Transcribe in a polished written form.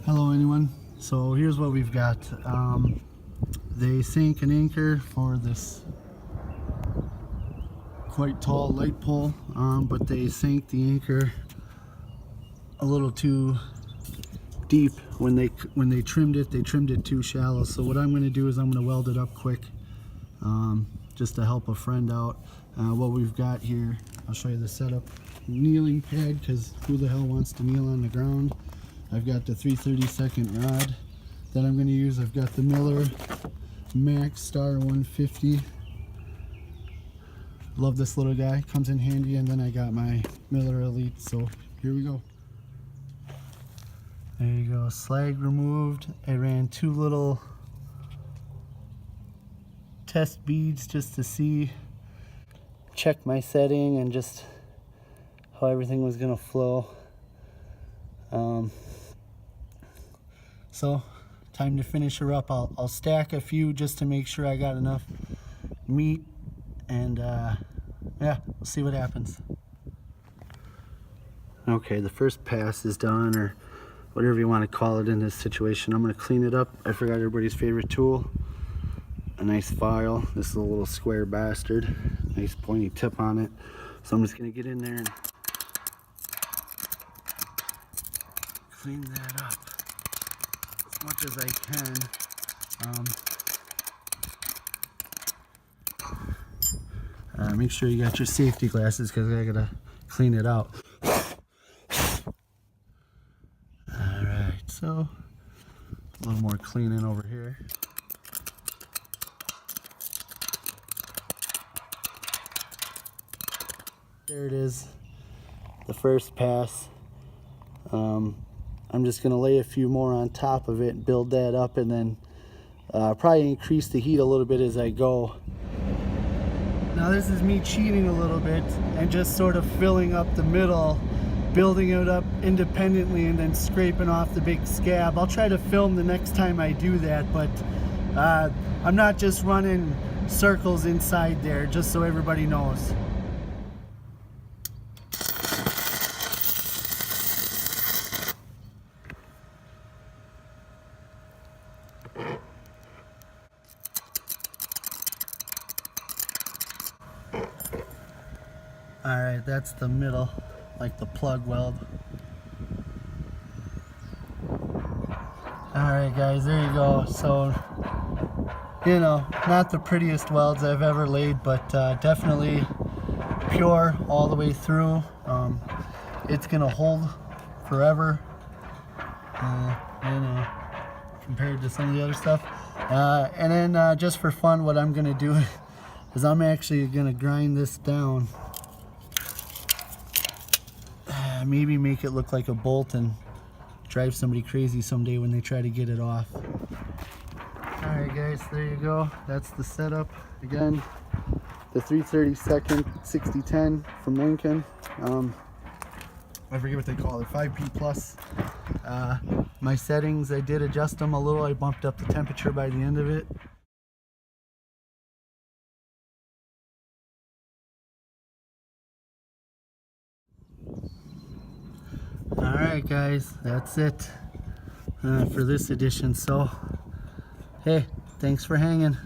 Hello anyone. So here's what we've got. They sank an anchor for this quite tall light pole, but they sank the anchor a little too deep when they trimmed it. They trimmed it too shallow. So what I'm going to do is I'm going to weld it up quick, just to help a friend out. What we've got here, I'll show you the setup. Kneeling pad, because who the hell wants to kneel on the ground? I've got the 3/32 rod that I'm going to use. I've got the Miller Maxstar 150. Love this little guy, comes in handy. And then I got my Miller Elite. So here we go. There you go, slag removed. I ran 2 little test beads just to see, check my setting and just how everything was gonna flow. So time to finish her up. I'll stack a few just to make sure I got enough meat, and yeah, we'll see what happens. Okay, the first pass is done, or whatever you want to call it in this situation. I'm going to clean it up. I forgot everybody's favorite tool, a nice file. This is a little square bastard, nice pointy tip on it. So I'm just going to get in there and clean that up as much as I can. Make sure you got your safety glasses, because I gotta clean it out. Alright, so a little more cleaning over here. There it is, the first pass. I'm just gonna lay a few more on top of it and build that up, and then probably increase the heat a little bit as I go. Now this is me cheating a little bit and just sort of filling up the middle, building it up independently, and then scraping off the big scab. I'll try to film the next time I do that, but I'm not just running circles inside there, just so everybody knows. Alright, that's the middle, like the plug weld. Alright guys, there you go. So, you know, not the prettiest welds I've ever laid, but definitely pure all the way through. It's gonna hold forever, you know, compared to some of the other stuff. And then just for fun, what I'm gonna do is I'm actually gonna grind this down. Maybe make it look like a bolt and drive somebody crazy someday when they try to get it off. Alright guys, there you go. That's the setup. Again, the 3/32 6010 from Lincoln. I forget what they call it, 5P plus. My settings, I did adjust them a little. I bumped up the temperature by the end of it. Alright guys, that's it for this edition. So, hey, thanks for hanging.